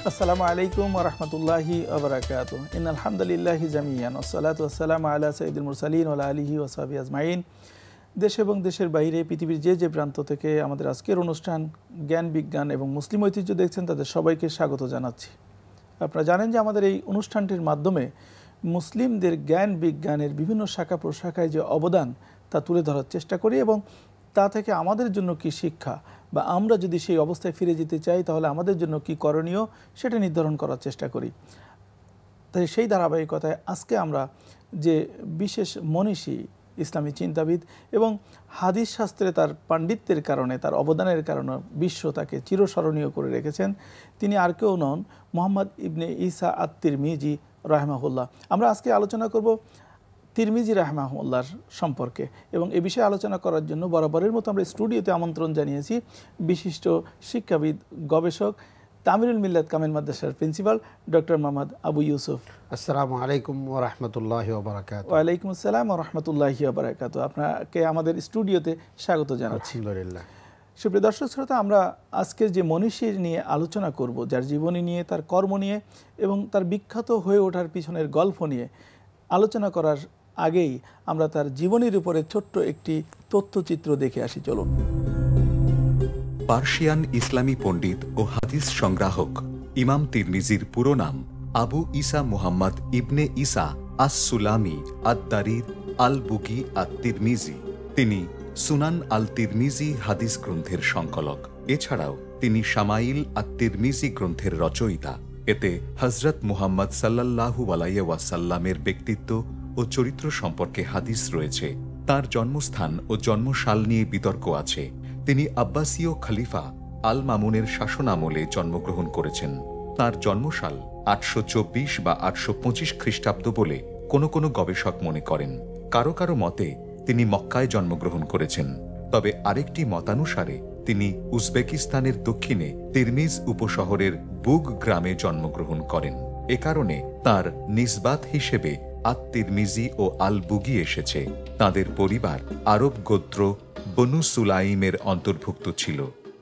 আসসালামু আলাইকুম ওয়া রাহমাতুল্লাহি ওয়া বারাকাতুহু। ইন্নাল হামদুলিল্লাহি জামিআন ওয়াসসালাতু ওয়াসসালামু আলা সাইয়্যিদিল মুরসালিন ওয়া আলা আলিহি ওয়া সাহবিহি আজমাইন। দেশ এবং দেশের বাইরে পৃথিবীর যে প্রান্ত থেকে আমাদের আজকের অনুষ্ঠান জ্ঞান বিজ্ঞান এবং মুসলিম ঐতিহ্য দেখছেন তাদের সবাইকে স্বাগত জানাচ্ছি। আপনারা জানেন যে আমাদের এই অনুষ্ঠানটির মাধ্যমে মুসলিমদের জ্ঞান বিজ্ঞানের বিভিন্ন শাখা প্রশাখায় যে অবদান তা তুলে ধরার চেষ্টা করি এবং তা থেকে আমাদের জন্য কি শিক্ষা বা আমরা যদি সেই অবস্থায় ফিরে যেতে চাই তাহলে আমাদের জন্য কি করণীয় সেটা নির্ধারণ করার চেষ্টা করি। তাই সেই ধারাবাহিকতায় আজকে আমরা যে বিশেষ মনীষী ইসলামী চিন্তাবিদ এবং হাদিস শাস্ত্রে তার পাণ্ডিত্যের কারণে তার অবদানের কারণে বিশ্ব তাকে চিরস্মরণীয় করে রেখেছেন, তিনি আর কেউ নন মুহাম্মদ ইবনে ঈসা আত-তিরমিজি রাহিমাহুল্লাহ। আমরা আজকে আলোচনা করব তিরমিজি রাহিমাহুল্লাহর সম্পর্কে এবং এ বিষয়ে আলোচনা করার জন্য বরাবরের মতো আমরা স্টুডিওতে আমন্ত্রণ জানিয়েছি বিশিষ্ট শিক্ষাবিদ গবেষক তামিরুল মিল্লাত কামিল মাদ্রাসার প্রিন্সিপাল ডক্টর মোহাম্মদ আবু ইউসুফ। আসসালামু আলাইকুম ওয়া রাহমাতুল্লাহি ওয়া বারাকাতুহু। ওয়া আলাইকুম আসসালাম ওয়া রাহমাতুল্লাহি ওয়া বারাকাতুহু। আপনাকে আমাদের স্টুডিওতে স্বাগত জানাচ্ছি। আলহামদুলিল্লাহ। সুপ্রিয় দর্শক শ্রোতা, আমরা আজকের যে মনীষীর নিয়ে আলোচনা করব, যার জীবনী নিয়ে তার কর্ম নিয়ে এবং তার বিখ্যাত হয়ে ওঠার পিছনের গল্প নিয়ে আলোচনা করার আগেই আমরা তার জীবনীর উপরে ছোট্ট একটি তথ্যচিত্র দেখে আসি। চলুন। পার্সিয়ান ইসলামী পণ্ডিত ও হাদিস সংগ্রাহক ইমাম তিরমিজির পুরো নাম আবু ঈসা মুহাম্মদ ইবনে ঈসা আস-সুলামি আদ-দারির আল-বুকি আত-তিরমিজি। তিনি সুনান আল-তিরমিজি হাদিস গ্রন্থের সংকলক। এছাড়াও তিনি শামাইল আত-তিরমিজি গ্রন্থের রচয়িতা। এতে হযরত মুহাম্মদ সাল্লাল্লাহু আলাইহি ওয়াসাল্লামের ব্যক্তিত্ব ও চরিত্র সম্পর্কে হাদিস রয়েছে। তার জন্মস্থান ও জন্মসাল নিয়ে বিতর্ক আছে। তিনি আব্বাসীয় খলিফা আল মামুনের শাসনামলে জন্মগ্রহণ করেছেন। তার জন্মসাল 824 বা 825 খ্রিস্টাব্দ বলে কোনো কোনো গবেষক মনে করেন। কারো কারো মতে তিনি মক্কায় জন্মগ্রহণ করেছেন, তবে আরেকটি মতানুসারে তিনি উজবেকিস্তানের দক্ষিণে তিরমিজ উপশহরের বুগ গ্রামে জন্মগ্রহণ করেন। এ কারণে তার নিসবাত হিসেবে আত-তিরমিজি ও আল-বুগি এসেছে। তাদের পরিবার আরব গোত্র বনু সুলাইমের অন্তর্ভুক্ত ছিল।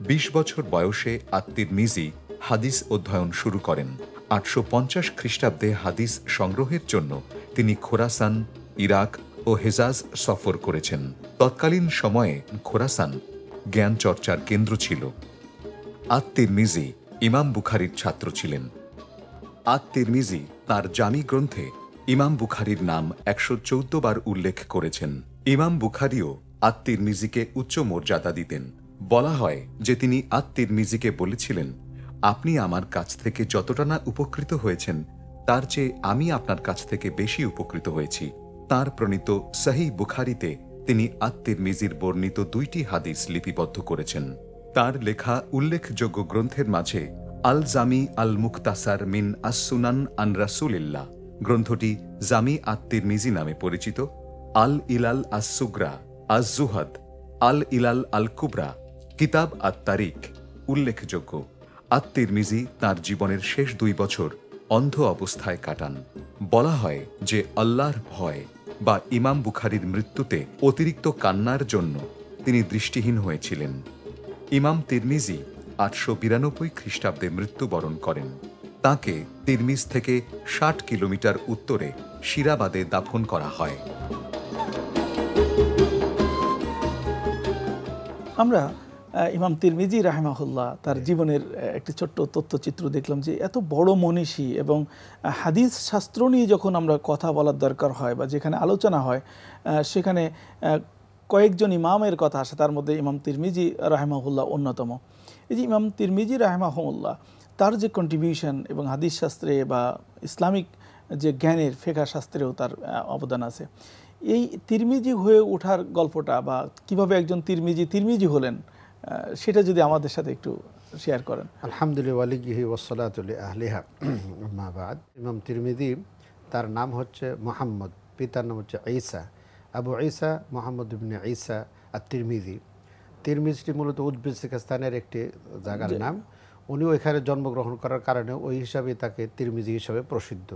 20 বছর বয়সে আত-তিরমিজি হাদিস অধ্যয়ন শুরু করেন। 850 খ্রিস্টাব্দে হাদিস সংগ্রহের জন্য তিনি খোরাসান, ইরাক ও হেজাজ সফর করেছেন। তৎকালীন সময়ে খোরাসান জ্ঞান চর্চার কেন্দ্র ছিল। আত-তিরমিজি ইমাম বুখারীর ছাত্র ছিলেন। আত-তিরমিজি তার জামি গ্রন্থে ইমাম বুখারীর নাম 114 বার উল্লেখ করেছেন। ইমাম বুখারীও আত-তিরমিজিকে উচ্চ মর্যাদা দিতেন। বলা হয় যে তিনি আত-তিরমিজিকে বলেছিলেন, আপনি আমার কাছ থেকে যতটা না উপকৃত হয়েছেন তার চেয়ে আমি আপনার কাছ থেকে বেশি উপকৃত হয়েছি। তার প্রণীত সহিহ বুখারীতে তিনি আত-তিরমিজির বর্ণিত 2টি হাদিস লিপিবদ্ধ করেছেন। তার লেখা উল্লেখযোগ্য গ্রন্থের মাঝে আল জামি আল মুখতাসার মিন আস-সুনান আন রাসূলিল্লাহ গ্রন্থটি জামি আত-তিরমিজি নামে পরিচিত। আল ইলাল আস-সুগরা, আজ-জুহাদ, আল ইলাল আল কুবরা, কিতাব আত-তারিক উল্লেখযোগ্য। আত-তিরমিজি তাঁর জীবনের শেষ 2 বছর অন্ধ অবস্থায় কাটান। বলা হয় যে আল্লাহর ভয় বা ইমাম বুখারীর মৃত্যুতে অতিরিক্ত কান্নার জন্য তিনি দৃষ্টিহীন হয়েছিলেন। ইমাম তিরমিজি 892 খ্রিস্টাব্দে মৃত্যুবরণ করেন। তাঁকে তিরমিজ থেকে 60 কিলোমিটার উত্তরে শিরাবাদে দাফন করা হয়। আমরা ইমাম তিরমিজি রাহিমাহুল্লাহ তার জীবনের একটি ছোট্ট তথ্যচিত্র দেখলাম যে এত বড় মনীষী এবং হাদিস শাস্ত্র নিয়ে যখন আমরা কথা বলার দরকার হয় বা যেখানে আলোচনা হয় সেখানে কয়েকজন ইমামের কথা আসে, তার মধ্যে ইমাম তিরমিজি রাহিমাহুল্লাহ অন্যতম। এই যে ইমাম তিরমিজি রাহিমাহুল্লাহ তার যে কন্ট্রিবিউশন এবং হাদিস শাস্ত্রে বা ইসলামিক যে জ্ঞানের ফিকহ শাস্ত্রেও তার অবদান আছে। এই তিরমিজি হয়ে ওঠার গল্পটা বা কিভাবে একজন তিরমিজি হলেন সেটা যদি আমাদের সাথে একটু শেয়ার করেন। আলহামদুলিল্লাহ ওয়ালিহি ওয়াসসালাতু লিআহলিহা আম্মা বাদ। ইমাম তিরমিজি তার নাম হচ্ছে মুহাম্মদ, পিতার নাম হচ্ছে ঈসা। আবু ঈসা মুহাম্মদ ইবনে ঈসা আত-তিরমিজি। তিরমিজটি মূলত উজবেকিস্তানের একটি জায়গার নাম। উনিও এখানে জন্মগ্রহণ করার কারণে ওই হিসাবে তাকে তিরমিজি হিসাবে প্রসিদ্ধ।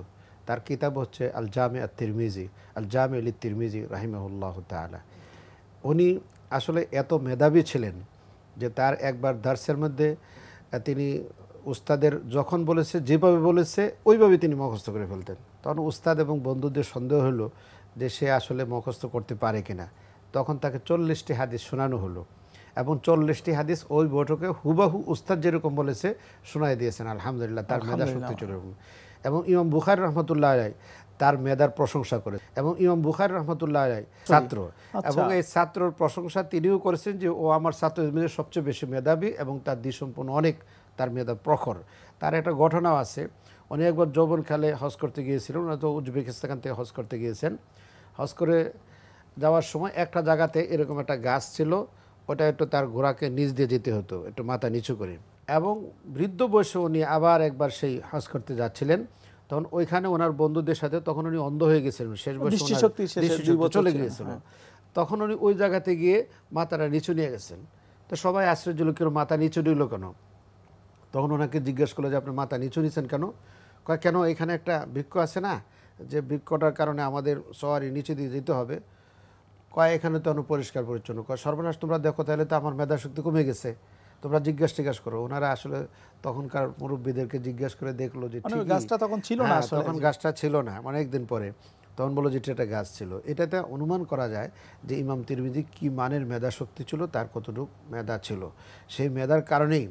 তার কিতাব হচ্ছে আল জামি আত-তিরমিজি, আল জামি লিত-তিরমিজি রাহিমাহুল্লাহু তাআলা। উনি আসলে এত মেধাবী ছিলেন যে তার একবার দার্সের মধ্যে তিনি উস্তাদের যখন বলেছে যেভাবে বলেছে ওইভাবে তিনি মুখস্থ করে ফেলতেন। তখন উস্তাদ এবং বন্ধুদের সন্দেহ হলো যে সে আসলে মুখস্থ করতে পারে কিনা। তখন তাকে 40টি হাদিস শোনানো হলো এবং 40টি হাদিস ওই বৈঠকে হুবাহু উস্তাদ যেরকম বলেছে শোনাই দিয়েছেন। আলহামদুলিল্লাহ, তার মেধা শক্তি চলে। এবং ইমাম বুখারী রহমতুল্লাহ আলাইহি তার মেধার প্রশংসা করে, এবং ইমাম বুখারী রহমতুল্লাহ আলাইহি ছাত্র, এবং এই ছাত্রর প্রশংসা তিনিও করেছেন যে ও আমার ছাত্রদের মধ্যে সবচেয়ে বেশি মেধাবী এবং তার দিসম্পন্ন, অনেক তার মেধা প্রখর। তার একটা ঘটনাও আছে, উনি একবার যৌবনকালে হজ করতে গিয়েছিলেন, ওনারা তো উজবেকিস্তান থেকে হজ করতে গিয়েছেন। হজ করে যাওয়ার সময় একটা জায়গাতে এরকম একটা গাছ ছিল, ওটা একটু তার ঘোড়াকে নিচ দিয়ে যেতে হতো একটু মাথা নিচু করে, এবং বৃদ্ধ বয়সে উনি আবার একবার সেই হজ করতে যাচ্ছিলেন। তখন ওইখানে ওনার বন্ধুদের সাথে, তখন উনি অন্ধ হয়ে গেছিলেন, শেষ বয়সে দৃষ্টিশক্তি চলে গিয়েছিল। তখন উনি ওই জায়গাতে গিয়ে মাথাটা নিচু নিয়ে গেছেন। তো সবাই আশ্চর্য হলো, কেন মাথা নিচু নিল কেন? তখন ওনাকে জিজ্ঞেস করলো যে আপনি মাথা নিচু নিচ্ছেন কেন? কয় কেন এখানে একটা বৃক্ষ আছে না, যে বৃক্ষটার কারণে আমাদের সওয়ারি নিচে দিয়ে যেতে হবে। কয় এখানে তো পরিষ্কার পরিচ্ছন্ন। কয় সর্বনাশ, তোমরা দেখো তাহলে তো আমার মেধাশক্তি কমে গেছে, তোমরা জিজ্ঞাসা করো। ওনারা আসলে তখনকার মুরব্বীদেরকে জিজ্ঞাসা করে দেখলো যে গাছটা তখন ছিল না, তখন গাছটা ছিল না, অনেকদিন পরে তখন বললো যে এটা গাছ ছিল। এটাতে অনুমান করা যায় যে ইমাম তিরমিজি কি মানের মেধা শক্তি ছিল, তার কতটুকু মেধা ছিল। সেই মেধার কারণেই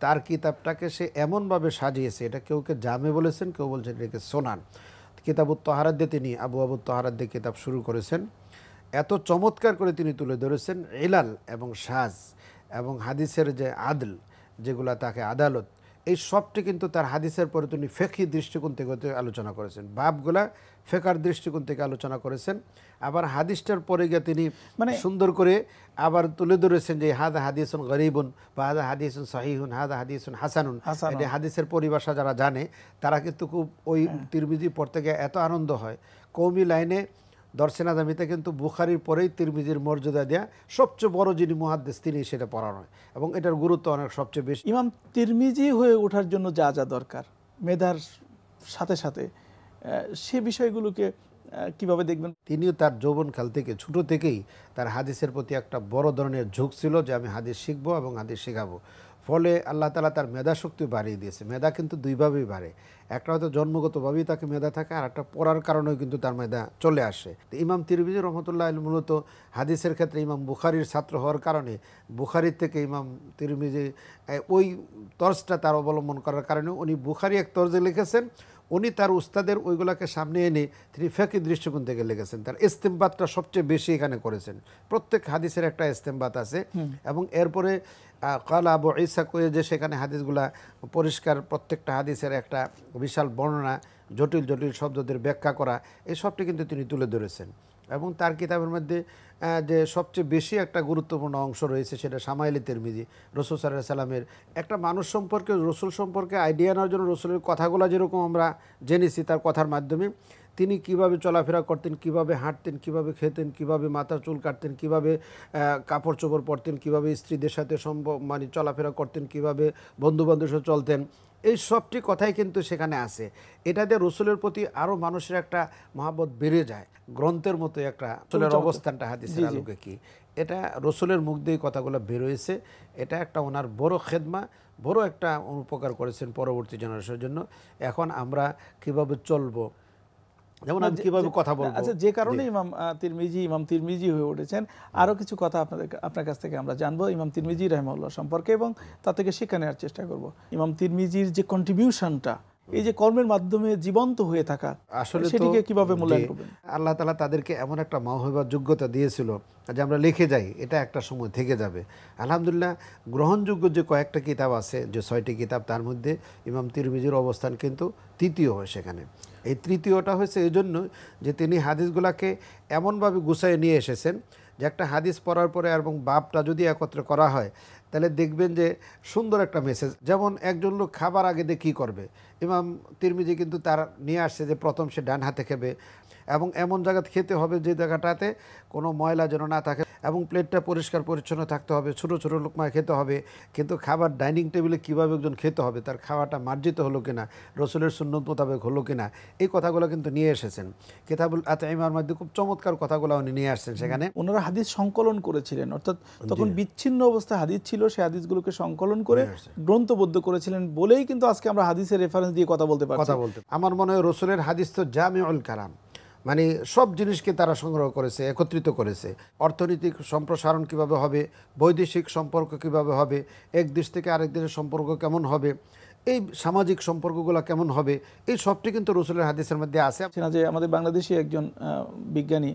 তার কিতাবটাকে সে এমনভাবে সাজিয়েছে, এটা কেউকে জামে বলেছেন, কেউ বলছেন এটাকে সোনান। কিতাবুত তাহারাত দিয়ে তিনি আবু তাহারাত দিয়ে কিতাব শুরু করেছেন। এত চমৎকার করে তিনি তুলে ধরেছেন ইলাল এবং সাজ এবং হাদিসের যে আদল, যেগুলা তাকে আদালত, এই সবটি কিন্তু তার হাদিসের পরে তিনি ফেকি দৃষ্টিকোণ থেকে আলোচনা করেছেন, বাবগুলা ফেকার দৃষ্টিকোণ থেকে আলোচনা করেছেন। আবার হাদিসটার পরে গিয়ে তিনি সুন্দর করে আবার তুলে ধরেছেন যে হাদা হাদিসুন গরিবুন বা হাদা হাদিসুন সহিহুন, হাদা হাদিসুন হাসানুন। এই হাদিসের পরিভাষা যারা জানে তারা কিন্তু খুব ওই তিরমিজি পড়তে গিয়ে এত আনন্দ হয়। কওমি লাইনে দর্শনা দামিতে কিন্তু বুখারীর পরেই তিরমিজির মর্যাদা দেয়া সবচেয়ে বড় যিনি মুহাদ্দিস তিনি সেটা পড়ানো হয়, এবং এটার গুরুত্ব অনেক সবচেয়ে বেশি। ইমাম তিরমিজি হয়ে ওঠার জন্য যা যা দরকার মেধার সাথে সাথে, সে বিষয়গুলোকে কিভাবে দেখবেন? তিনিও তার যৌবনকাল থেকে ছোটো থেকেই তার হাদিসের প্রতি একটা বড় ধরনের ঝোঁক ছিল যে আমি হাদিস শিখবো এবং হাদিস শেখাবো। ফলে আল্লাহ তাআলা তার মেধা শক্তি বাড়িয়ে দিয়েছে। মেধা কিন্তু দুইভাবেই বাড়ে, একটা হয়তো জন্মগতভাবেই তাকে মেধা থাকে, আর একটা পড়ার কারণেও কিন্তু তার মেধা চলে আসে। তো ইমাম তিরমিজি রহমতুল্লাহ আলাইহি মূলত হাদিসের ক্ষেত্রে ইমাম বুখারীর ছাত্র হওয়ার কারণে বুখারীর থেকে ইমাম তিরমিজি ওই তর্জটা তার অবলম্বন করার কারণে উনি বুখারী এক তর্জে লিখেছেন, উনি তার উস্তাদের ওইগুলোকে সামনে এনে তিনি ফিকহি দৃষ্টিকোণ থেকে লিখেছেন। তার ইস্তেমবাতটা সবচেয়ে বেশি এখানে করেছেন, প্রত্যেক হাদিসের একটা ইস্তেমবাত আছে। এবং এরপরে কালা আবু ঈসা কয়ে যে সেখানে হাদিসগুলা পরিষ্কার, প্রত্যেকটা হাদিসের একটা বিশাল বর্ণনা, জটিল জটিল শব্দদের ব্যাখ্যা করা, এই সবটি কিন্তু তিনি তুলে ধরেছেন। এবং তার কিতাবের মধ্যে যে সবচেয়ে বেশি একটা গুরুত্বপূর্ণ অংশ রয়েছে সেটা শামাইলে তিরমিজি। রসুল সাল্লাল্লাহু আলাইহি সাল্লামের একটা মানুষ সম্পর্কে, রসুল সম্পর্কে আইডিয়া নেওয়ার জন্য রসুলের কথাগুলো যেরকম আমরা জেনেছি তার কথার মাধ্যমে, তিনি কিভাবে চলাফেরা করতেন, কিভাবে হাঁটতেন, কিভাবে খেতেন, কিভাবে মাথার চুল কাটতেন, কিভাবে কাপড় চোপড় পরতেন, কিভাবে স্ত্রীদের সাথে চলাফেরা করতেন, কিভাবে বন্ধুবান্ধবের সাথে চলতেন, এই সবটি কথাই কিন্তু সেখানে আছে। এটাতে রসুলের প্রতি আরও মানুষের একটা মহব্বত বেড়ে যায়। গ্রন্থের মতো একটা রসুলের অবস্থানটা হাদিসের আলোকে কি, এটা রসুলের মুখ দিয়ে কথাগুলো বেরোয়েছে। এটা একটা ওনার বড় খেদমা, বড় একটা উপকার করেছেন পরবর্তী জেনারেশনের জন্য। এখন আমরা কিভাবে চলবো, যেমন আমি কিভাবে কথা বলবো। আচ্ছা, যে কারণে ইমাম তিরমিজি হয়ে উঠেছেন, আরো কিছু কথা আপনার কাছ থেকে আমরা জানবো ইমাম তিরমিজি রাহিমাহুল্লাহ সম্পর্কে, এবং তা থেকে শিক্ষা নেওয়ার চেষ্টা করব। ইমাম তিরমিজির যে কন্ট্রিবিউশনটা, এই যে কর্মের মাধ্যমে জীবন্ত হয়ে থাকা, আসলে সেটিকে কিভাবে মূল্যায়ন করবেন? আল্লাহ তাআলা তাদেরকে এমন একটা মাওহিবার যোগ্যতা দিয়েছিল যে আমরা লিখে যাই, এটা একটা সময় থেকে যাবে। আলহামদুলিল্লাহ, গ্রহণযোগ্য যে কয়েকটা কিতাব আছে, যে 6টি কিতাব, তার মধ্যে ইমাম তিরমিজির অবস্থান কিন্তু তৃতীয় হয় সেখানে। এই তৃতীয়টা হয়েছে এই জন্য যে তিনি হাদিসগুলাকে এমনভাবে গুছাইয়ে নিয়ে এসেছেন যে একটা হাদিস পড়ার পরে এবং বাবটা যদি একত্রে করা হয় তাহলে দেখবেন যে সুন্দর একটা মেসেজ। যেমন একজন লোক খাবার আগে দিয়ে কী করবে, ইমাম তিরমিজি কিন্তু তার নিয়ে আসছে যে প্রথম সে ডান হাতে খাবে এবং এমন জায়গাতে খেতে হবে যে জায়গাটাতে কোনো ময়লা যেন না থাকে, এবং প্লেটটা পরিষ্কার পরিচ্ছন্ন থাকতে হবে, ছোটো ছোটো লোকমা খেতে হবে। কিন্তু খাবার ডাইনিং টেবিলে কীভাবে একজন খেতে হবে, তার খাওয়াটা মার্জিত হলো কিনা, রসুলের সুন্নত মোতাবেক হলো কিনা, এই কথাগুলো কিন্তু নিয়ে এসেছেন কিতাবুল আতঈমার মধ্যে। খুব চমৎকার কথাগুলো উনি নিয়ে আসছেন সেখানে। ওনারা হাদিস সংকলন করেছিলেন, অর্থাৎ তখন বিচ্ছিন্ন অবস্থায় হাদিস ছিল, সেই হাদিসগুলোকে সংকলন করে গ্রন্থবদ্ধ করেছিলেন বলেই কিন্তু আজকে আমরা হাদিসের রেফারেন্স দিয়ে কথা বলতে পারছি। আমার মনে হয় রসুলের হাদিস তো জামিউল কালাম, মানে সব জিনিসকে তারা সংগ্রহ করেছে, একত্রিত করেছে। অর্থনৈতিক সম্প্রসারণ কিভাবে হবে, বৈদেশিক সম্পর্ক কিভাবে হবে, এক দেশ থেকে আরেক দেশের সম্পর্ক কেমন হবে, এই সামাজিক সম্পর্কগুলো কেমন হবে, এই সবটি কিন্তু রসুলের হাদিসের মধ্যে আছে। যে আমাদের বাংলাদেশি একজন বিজ্ঞানী,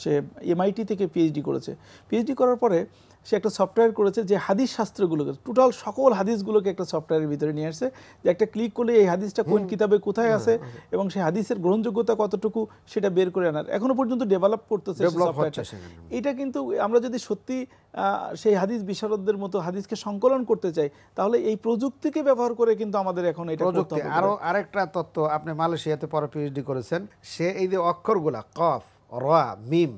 সে MIT থেকে PhD করেছে। PhD করার পরে সে একটা সফটওয়্যার করেছে যে হাদিস শাস্ত্রগুলোকে, টোটাল সকল হাদিসগুলোকে একটা সফটওয়্যারের ভিতরে নিয়ে আসছে, যে একটা ক্লিক করলে এই হাদিসটা কোন কিতাবে কোথায় আছে এবং সেই হাদিসের গ্রহণযোগ্যতা কতটুকু সেটা বের করে আনার এখনো পর্যন্ত ডেভেলপ করতেছে সফটওয়্যারটা। এটা কিন্তু আমরা যদি সত্যি সেই হাদিস বিশারদদের মতো হাদিসকে সংকলন করতে চাই, তাহলে এই প্রযুক্তিকে ব্যবহার করে কিন্তু আমাদের এখন এটা করতে হবে। আরো আরেকটা তত্ত্ব, আপনি মালয়েশিয়াতে পরে PhD করেছেন, সে এই যে অক্ষরগুলা কফ, রা, মিম,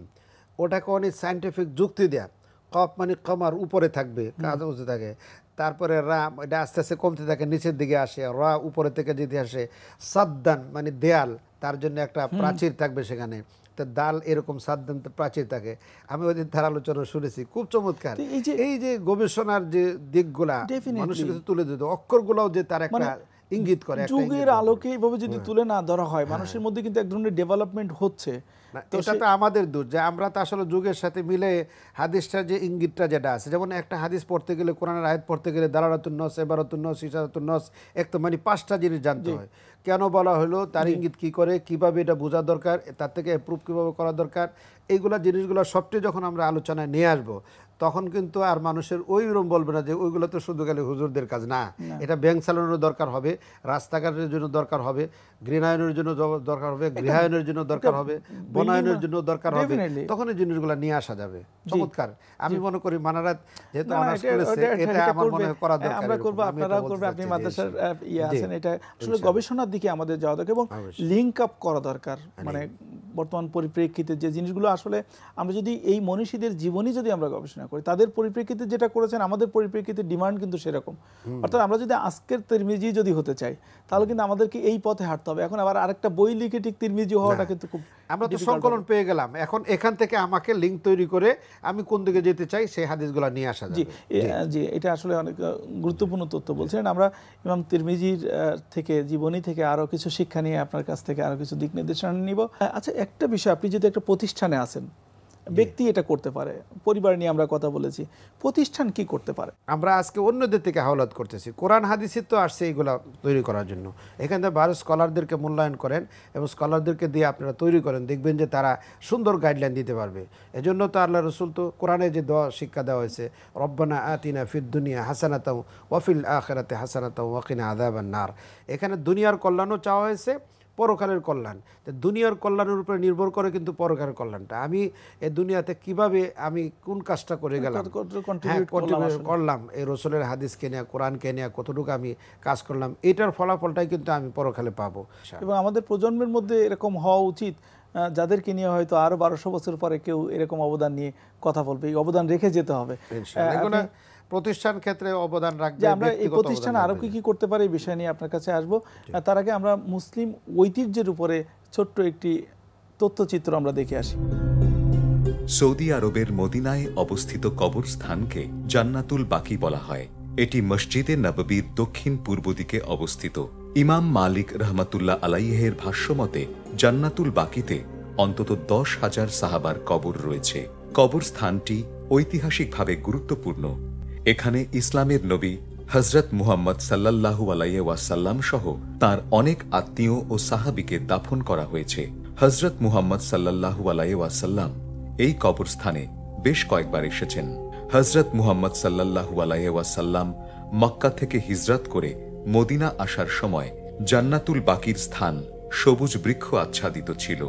ওটাকে অনেক সায়েন্টিফিক যুক্তি দেয়া। কফ মানে কমার উপরে থাকবে, কাজ উঁচু থাকে, তারপরে রা এটা আস্তে আস্তে কমতে থাকে, নিচের দিকে আসে, রা উপরে থেকে যদি আসে, সাদ্দান মানে দেয়াল, তার জন্য একটা প্রাচীর থাকবে সেখানে, তো দাল এরকম সাদ্দান প্রাচীর থাকে। আমি ওই দিন তার আলোচনা শুনেছি, খুব চমৎকার। এই যে গবেষণার যে দিকগুলা মানুষের কাছে তুলে দিত, অক্ষরগুলাও যে তার একটা ইঙ্গিত করে, যুগের আলোকে এইভাবে যদি তুলে না ধরা হয়, মানুষের মধ্যে কিন্তু এক ধরনের ডেভেলপমেন্ট হচ্ছে। এটা তো আমাদের দোষ যে আমরা তো আসলে যুগের সাথে মিলে হাদিসটার যে ইঙ্গিতটা যেটা আছে, যেমন একটা হাদিস পড়তে গেলে, কোরআনের আয়াত পড়তে গেলে দালালাতুন নস, ইবারাতুন নস, ইশারাতুন নস, এক তো মানে 5টা জিনিস জানতে হয়। কেন বলা হলো, তার ইঙ্গিত কি করে, কিভাবে এটা বোঝা দরকার, তার থেকে অ্যাপ্রুভ কিভাবে করা দরকার, এইগুলা জিনিসগুলো সবটি যখন আমরা আলোচনায় নিয়ে আসবো, তখন কিন্তু আর মানুষের ওইরকম বলবে না যে ওইগুলো তো শুধু খালি হুজুরদের কাজ না। এটা ব্যাংক চালানোর দরকার হবে, রাস্তাঘাটের জন্য দরকার হবে, গৃহায়নের জন্য দরকার হবে, গৃহায়নের জন্য দরকার হবে, বনায়নের জন্য দরকার হবে, তখন এই জিনিসগুলো নিয়ে আসা যাবে। চমৎকার। আমি মনে করি মানারাত যেহেতু অনার্স করেছে, এটা আমার মনে হয় করা দরকার। আমরা করব, আপনারাও করবেন, আপনি মাদ্রাসার আছেন, এটা আসলে গবেষণার দিকে আমাদের যাওয়া দরকার এবং লিংক আপ করা দরকার। মানে বর্তমান পরিপ্রেক্ষিতে যে জিনিসগুলো আসলে আমরা যদি এই মনীষীদের জীবনী যদি আমরা গবেষণা করি, তাদের পরিপ্রেক্ষিতে যেটা করেছেন, আমাদের পরিপ্রেক্ষিতে ডিমান্ড কিন্তু সেরকম। অর্থাৎ আমরা যদি আজকের তিরমিজি যদি হতে চাই, তাহলে কিন্তু আমাদেরকে এই পথে হাঁটতে হবে। এখন আবার আরেকটা বই লিখে ঠিক তিরমিজি হওয়াটা কিন্তু খুব, আমরা তো সংকলন পেয়ে গেলাম, এখন এখান থেকে আমাকে লিংক তৈরি করে আমি কোন দিকে যেতে চাই সেই হাদিসগুলো নিয়ে আসা যাবে। জি, এটা আসলে অনেক গুরুত্বপূর্ণ তথ্য বলছিলেন। আমরা ইমাম তিরমিজির থেকে, জীবনী থেকে আরো কিছু শিক্ষা নিয়ে আপনার কাছ থেকে আরো কিছু দিক নির্দেশনা নিব। আচ্ছা, একটা বিষয়, আপনি যদি একটা প্রতিষ্ঠানে আছেন, ব্যক্তি এটা করতে পারে, পরিবার নিয়ে আমরা কথা বলেছি, প্রতিষ্ঠান কি করতে পারে? আমরা আজকে অন্যদের থেকে হাওলাত করতেছি, কোরআন হাদিসে তো আসছে এইগুলা তৈরি করার জন্য। এখান থেকে ভালো স্কলারদেরকে মূল্যায়ন করেন এবং স্কলারদেরকে দিয়ে আপনারা তৈরি করেন, দেখবেন যে তারা সুন্দর গাইডলাইন দিতে পারবে। এজন্য তো আল্লাহ রসুল তো কোরআনে যে দোয়া শিক্ষা দেওয়া হয়েছে, রব্বানা আতিনা ফিদ দুনিয়া হাসানাতাও ওয়াফিল আখিরাতি হাসানাতাও ওয়া কিনা আযাবান নার, এখানে দুনিয়ার কল্যাণও চাওয়া হয়েছে, পরকালের কল্যাণ। দুনিয়ার কল্যাণের উপরে নির্ভর করে কিন্তু পরকালের কল্যাণটা। আমি এই দুনিয়াতে কিভাবে আমি কোন কাজটা করে গেলাম, করলাম, এই রসুলের হাদিসকে নিয়ে, কোরআনকে নিয়ে কতটুকু আমি কাজ করলাম, এটার ফলাফলটাই কিন্তু আমি পরকালে পাবো। এবং আমাদের প্রজন্মের মধ্যে এরকম হওয়া উচিত, যাদেরকে নিয়ে হয়তো আরো 1200 বছর পরে কেউ এরকম অবদান নিয়ে কথা বলবে, এই অবদান রেখে যেতে হবে। প্রতিষ্ঠান ক্ষেত্রে অবদান রাখবে। আমরা এই প্রতিষ্ঠান আরো কি করতে পারি, এই বিষয় নিয়ে আপনার কাছে আসবো। তার আগে আমরা মুসলিম ঐতিহ্যের উপরে ছোট্ট একটি তথ্যচিত্র আমরা দেখে আসি। সৌদি আরবের মদিনায় অবস্থিত কবরস্থানকে জান্নাতুল বাকি বলা হয়। এটি মসজিদে নববীর দক্ষিণ পূর্ব দিকে অবস্থিত। ইমাম মালিক রহমাতুল্লাহ আলাইহের ভাষ্যমতে জান্নাতুল বাকিতে অন্তত 10,000 সাহাবার কবর রয়েছে। কবরস্থানটি ঐতিহাসিকভাবে গুরুত্বপূর্ণ। এখানে ইসলামের নবী হযরত মুহাম্মদ সাল্লাল্লাহু আলাইহি ওয়াসাল্লাম সহ তার অনেক আত্মীয় ও সাহাবীকে দাফন করা হয়েছে। হযরত মুহাম্মদ সাল্লাল্লাহু আলাইহি ওয়াসাল্লাম এই কবরস্থানে বেশ কয়েকবার এসেছেন। হযরত মুহাম্মদ সাল্লাল্লাহু আলাইহি ওয়াসাল্লাম মক্কা থেকে হিজরত করে মদিনা আসার সময় জান্নাতুল বাকির স্থান সবুজ বৃক্ষ আচ্ছাদিত ছিল।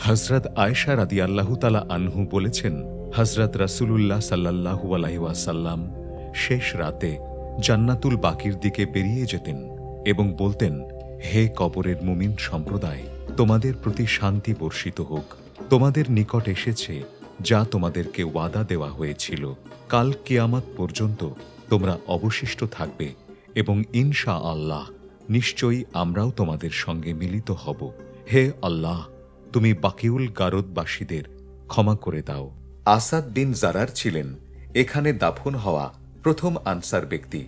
হযরত আয়েশা রাদিয়াল্লাহু তাআলা আনহু বলেছেন, হযরত রাসূলুল্লাহ সাল্লাল্লাহু আলাইহি ওয়াসাল্লাম শেষ রাতে জান্নাতুল বাকির দিকে বেরিয়ে যেতেন এবং বলতেন, হে কবরের মুমিন সম্প্রদায়, তোমাদের প্রতি শান্তি বর্ষিত হোক। তোমাদের নিকট এসেছে যা তোমাদেরকে ওয়াদা দেওয়া হয়েছিল। কাল কিয়ামত পর্যন্ত তোমরা অবশিষ্ট থাকবে এবং ইনশা আল্লাহ নিশ্চয়ই আমরাও তোমাদের সঙ্গে মিলিত হব। হে আল্লাহ, তুমি বাকিউল গারদবাসীদের ক্ষমা করে দাও। আসাদ বিন জারার ছিলেন এখানে দাফন হওয়া প্রথম আনসার ব্যক্তি।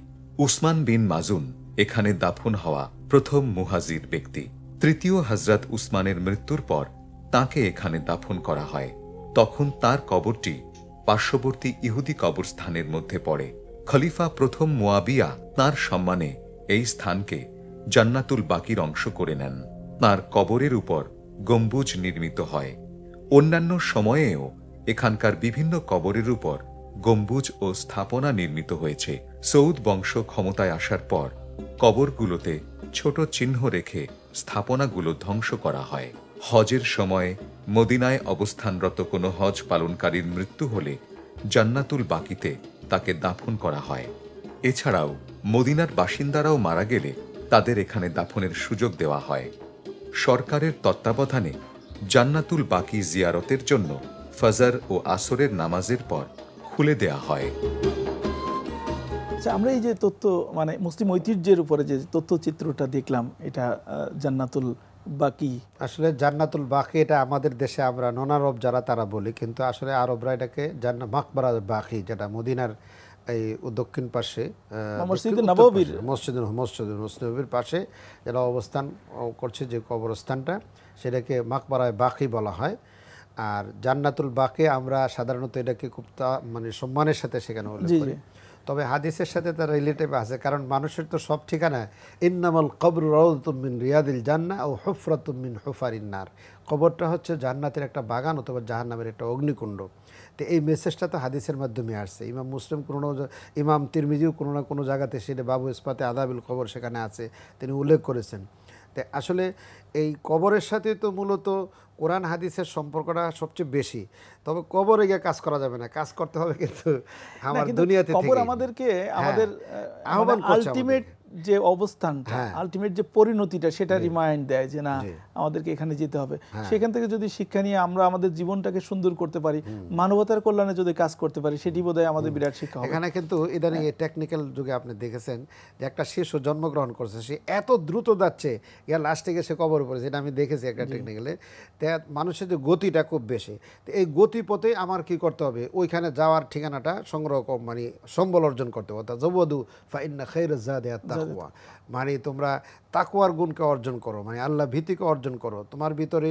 উসমান বিন মাজুন এখানে দাফন হওয়া প্রথম মুহাজির ব্যক্তি। তৃতীয় হযরত উসমানের মৃত্যুর পর তাকে এখানে দাফন করা হয়। তখন তার কবরটি পার্শ্ববর্তী ইহুদি কবরস্থানের মধ্যে পড়ে। খলিফা প্রথম মুয়াবিয়া তার সম্মানে এই স্থানকে জান্নাতুল বাকির অংশ করে নেন। তার কবরের উপর গম্বুজ নির্মিত হয়। অন্যান্য সময়েও এখানকার বিভিন্ন কবরের উপর গম্বুজ ও স্থাপনা নির্মিত হয়েছে। সৌদ বংশ ক্ষমতায় আসার পর কবরগুলোতে ছোট চিহ্ন রেখে স্থাপনাগুলো ধ্বংস করা হয়। হজের সময় মদিনায় অবস্থানরত কোনো হজ পালনকারীর মৃত্যু হলে জান্নাতুল বাকিতে তাকে দাফন করা হয়। এছাড়াও মদিনার বাসিন্দারাও মারা গেলে তাদের এখানে দাফনের সুযোগ দেওয়া হয়। সরকারের তত্ত্বাবধানে জান্নাতুল বাকি জিয়ারতের জন্য ফজর ও আসরের নামাজের পর খুলে দেয়া হয়। আচ্ছা, আমরা এই যে তথ্য মানে মুসলিম ঐতিহ্যের উপরে যে তথ্যচিত্রটা দেখলাম, এটা জান্নাতুল বাকি, আসলে জান্নাতুল বাকি এটা আমাদের দেশে আমরা নন আরব যারা তারা বলি, কিন্তু আসলে আরবরা এটাকে মাকবারা বাকি, যেটা মদিনার এই দক্ষিণ পাশে মসজিদ নববীর পাশে যেটা অবস্থান করছে যে কবরস্থানটা, সেটাকে মাকবারায় বাকি বলা হয়। আর জান্নাতুল বাকি আমরা সাধারণত এটাকে খুব মানে সম্মানের সাথে সেখানে উল্লেখ করি। তবে হাদিসের সাথে তার রিলেটিভ আছে, কারণ মানুষের তো সব ঠিকানা ইন্নামাল কবর রাউদাতুম মিন রিয়াদিল জান্নাহ ও হুফরাতুম মিন হুফারিন নার। কবরটা হচ্ছে জান্নাতের একটা বাগান অথবা জাহান্নামের একটা অগ্নিকুণ্ড। তো এই মেসেজটা তো হাদিসের মাধ্যমে আসছে। ইমাম মুসলিম ইমাম তিরমিজিও কোনো না কোনো জায়গাতে সেটা বাবু ইসপাতে আদাবিল কবর সেখানে আছে, তিনি উল্লেখ করেছেন। তো আসলে এই কবরের সাথে তো মূলত কোরআন হাদিসের সম্পর্কটা সবচেয়ে বেশি। তবে কবরে গিয়ে কাজ করা যাবে না, কাজ করতে হবে কিন্তু আমার দুনিয়াতে কবর আমাদেরকে আমাদের আলটিমেট যে অবস্থানটা, আলটিমেট যে পরিণতিটা, সেটা রিমাইন্ড দেয় যে না, আমাদেরকে এখানে যেতে হবে। সেখান থেকে যদি শিক্ষা নিয়ে আমরা আমাদের জীবনটাকে সুন্দর করতে পারি, মানবতার কল্যাণে যদি কাজ করতে পারি, সেটি বোধহয় আমাদের বিরাট শিক্ষা হবে। এখানে কিন্তু ইদানিং এই টেকনিক্যাল যুগে আপনি দেখেছেন যে একটা শিশু জন্মগ্রহণ করছে, সে এত দ্রুত যাচ্ছে, ইয়ার লাস্টে গিয়ে সে কবর পড়েছে, এটা আমি দেখেছি একটা টেকনিক্যালে। মানুষের যে গতিটা খুব বেশি, তো এই গতিপথে আমার কি করতে হবে, ওইখানে যাওয়ার ঠিকানাটা সংগ্রহ মানে সম্বল অর্জন করতে হবে। জবদু ফাইন্না খায়রাজ যাদি আত-তাকওয়া, মানে তোমরা তাকওয়ার গুণকে অর্জন করো, মানে আল্লাহ ভীতিকে অর্জন করো। তোমার ভিতরে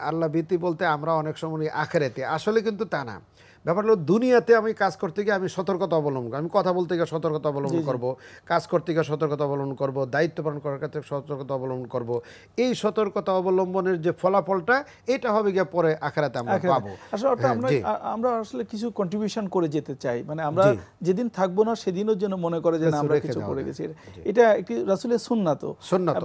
আল্লাহ ভীতি বলতে আমরা অনেক সময় আখিরাতে, আসলে কিন্তু তা না। ব্যাপার হলো দুনিয়াতে আমি কাজ করতে গিয়ে আমি সতর্কতা অবলম্বন করব, আমি কথা বলতে গিয়ে সতর্কতা অবলম্বন করব, কাজ করতে গিয়ে সতর্কতা অবলম্বন করব, দায়িত্ব পালন করার ক্ষেত্রে সতর্কতা অবলম্বন করব। এই সতর্কতা অবলম্বনের যে ফলাফলটা, এটা হবে গিয়ে পরে আখিরাতে আমরা পাবো। আসলে আমরা আসলে কিছু কন্ট্রিবিউশন করে যেতে চাই, মানে আমরা যেদিন থাকবো না সেদিনও যেন মনে করে যে আমরা কিছু করে গেছি। এটা একটি রাসূলের সুন্নাত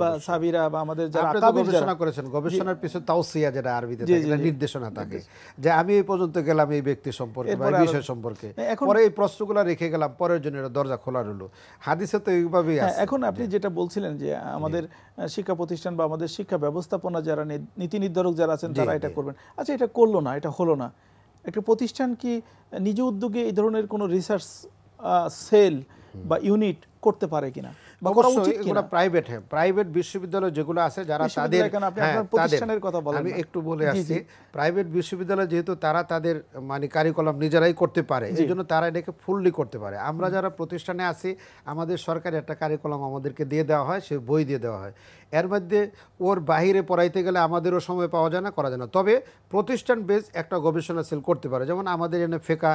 বা সাহাবীরা বা আমাদের যারা আকাবির গবেষণা করেছেন, গবেষণার পিছনে তাওসিয়া যেটা আরবিতে থাকে, নির্দেশনা থাকে যে আমি এই পর্যন্ত গেলাম এই ব্যক্তি সম্পর্কে বা বিষয় সম্পর্কে, পরে এই প্রশ্নগুলো রেখে গেলাম, পরের জন্য দরজা খোলা রইল। হাদিসে তো এইভাবেই আছে। এখন আপনি যেটা বলছিলেন যে আমাদের শিক্ষা প্রতিষ্ঠান বা আমাদের শিক্ষা ব্যবস্থাপনা যারা নীতি নির্ধারক যারা আছেন তারা এটা করবেন। আচ্ছা, এটা করলো না, এটা হলো না, একটা প্রতিষ্ঠান কি নিজ উদ্যোগে এই ধরনের কোনো রিসার্চ সেল বা ইউনিট করতে পারে কিনা? প্রাইভেট বিশ্ববিদ্যালয় যেগুলো আছে যারা তাদের, আমি একটু বলে আসছি, প্রাইভেট বিশ্ববিদ্যালয় যেহেতু তারা তাদের মানে কারিকুলাম নিজেরাই করতে পারে, এই জন্য তারা এটাকে ফুললি করতে পারে। আমরা যারা প্রতিষ্ঠানে আছি, আমাদের সরকারি একটা কারিকুলাম আমাদেরকে দিয়ে দেওয়া হয়, সে বই দিয়ে দেওয়া হয়। এর মধ্যে ওর বাহিরে পড়াইতে গেলে আমাদেরও সময় পাওয়া যায় না, করা যায় না। তবে প্রতিষ্ঠান বেস একটা গবেষণা সেল করতে পারে। যেমন আমাদের এখানে ফেকা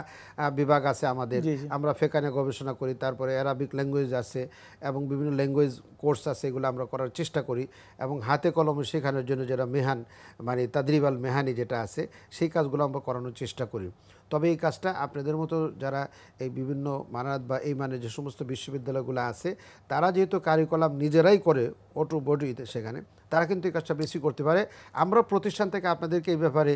বিভাগ আছে আমাদের, আমরা ফেকা নিয়ে গবেষণা করি। তারপরে অ্যারাবিক ল্যাঙ্গুয়েজ আছে এবং বিভিন্ন ল্যাঙ্গুয়েজ কোর্স আছে, এগুলো আমরা করার চেষ্টা করি। এবং হাতে কলমে শেখানোর জন্য যেটা মেহান মানে তাদরিব আল মেহানি যেটা আছে, সেই কাজগুলো আমরা করানোর চেষ্টা করি। তবে এই কাজটা আপনাদের মতো যারা এই বিভিন্ন মানাত বা এই মানে যে সমস্ত বিশ্ববিদ্যালয়গুলো আছে, তারা যেহেতু কারিকুলাম নিজেরাই করে অটো বডিতে, সেখানে তারা কিন্তু এই কাজটা বেশি করতে পারে। আমরা প্রতিষ্ঠান থেকে আপনাদেরকে এই ব্যাপারে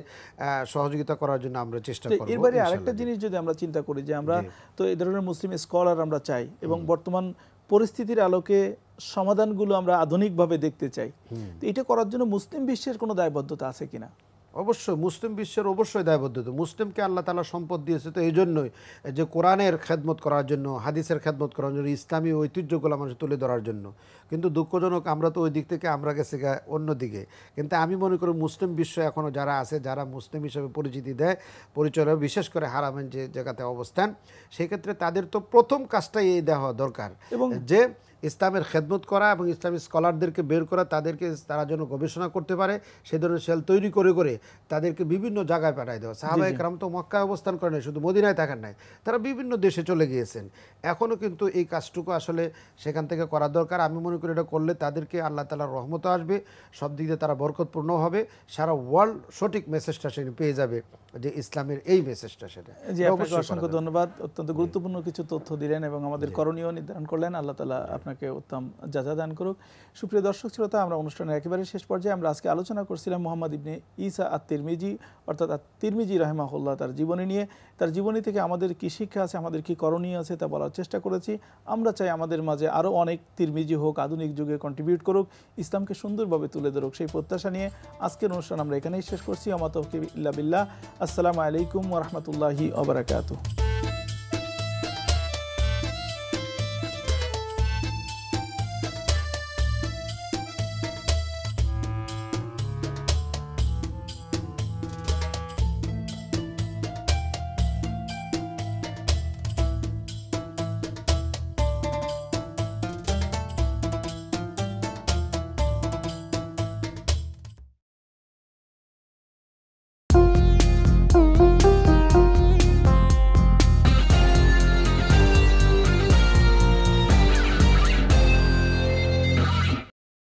সহযোগিতা করার জন্য আমরা চেষ্টা করব। এবারে আরেকটা জিনিস যদি আমরা চিন্তা করি যে আমরা তো এই ধরনের মুসলিম স্কলার আমরা চাই এবং বর্তমান পরিস্থিতির আলোকে সমাধানগুলো আমরা আধুনিকভাবে দেখতে চাই, তো এটা করার জন্য মুসলিম বিশ্বের কোনো দায়বদ্ধতা আছে কিনা? অবশ্যই মুসলিম বিশ্বের অবশ্যই দায়বদ্ধতা। মুসলিমকে আল্লাহ তাআলা সম্পদ দিয়েছে তো এই জন্যই যে কোরআনের খেদমত করার জন্য, হাদিসের খেদমত করার জন্য, ইসলামী ঐতিহ্যগুলো মানুষ তুলে ধরার জন্য। কিন্তু দুঃখজনক আমরা তো ওই দিক থেকে আমরা গেছি অন্যদিকে। কিন্তু আমি মনে করি মুসলিম বিশ্ব এখনও যারা আছে, যারা মুসলিম হিসেবে পরিচিতি দেয়, পরিচয় দেয়, বিশেষ করে হারামের যে জায়গাতে অবস্থান, সেক্ষেত্রে তাদের তো প্রথম কাজটাই এই দেওয়া দরকার এবং যে ইসলামের খেদমত করা এবং ইসলামী স্কলারদেরকে বের করা, তাদেরকে তারা যেন গবেষণা করতে পারে, সেই ধরনের সেল তৈরি করে করে তাদেরকে বিভিন্ন জায়গায় পাঠায় দেওয়া। সাহাবায়ে কেরাম তো মক্কায় অবস্থান করে নাই, শুধু মদিনায় থাকেন নাই, তারা বিভিন্ন দেশে চলে গিয়েছেন। এখনও কিন্তু এই কাজটুকু আসলে সেখান থেকে করা দরকার। আমি মনে করি এটা করলে তাদেরকে আল্লাহ তাআলার রহমত আসবে, সব দিক দিয়ে তারা বরকতপূর্ণ হবে, সারা ওয়ার্ল্ড সঠিক মেসেজটা সে পেয়ে যাবে, যে ইসলামের এই মেসেজটা সেটা। জি, আপনাকে অসংখ্য ধন্যবাদ। অত্যন্ত গুরুত্বপূর্ণ কিছু তথ্য দিলেন এবং আমাদের করণীয় নির্ধারণ করলেন। আল্লাহ তাআলা আপনাকে উত্তম জাযা দান করুক। সুপ্রিয় দর্শক শ্রোতা, আমরা অনুষ্ঠানের একেবারে শেষ পর্যায়ে আমরা আজকে আলোচনা করছিলাম মুহাম্মদ ইবনে ঈসা আত-তিরমিজি অর্থাৎ আত-তিরমিজি রাহিমাহুল্লাহ, তার জীবনী নিয়ে। তার জীবনী থেকে আমাদের কি শিক্ষা আছে, আমাদের কি করণীয় আছে তা বলার চেষ্টা করেছি। আমরা চাই আমাদের মাঝে আরও অনেক তিরমিজি হোক, আধুনিক যুগে কন্ট্রিবিউট করুক, ইসলামকে সুন্দরভাবে তুলে ধরুক, সেই প্রত্যাশা নিয়ে আজকের অনুষ্ঠান আমরা এখানেই শেষ করছি। আমা তাওফীক ইল্লা বিল্লাহ। আসসালামু আলাইকুম ওয়া রাহমাতুল্লাহি ওয়া বারাকাতুহু।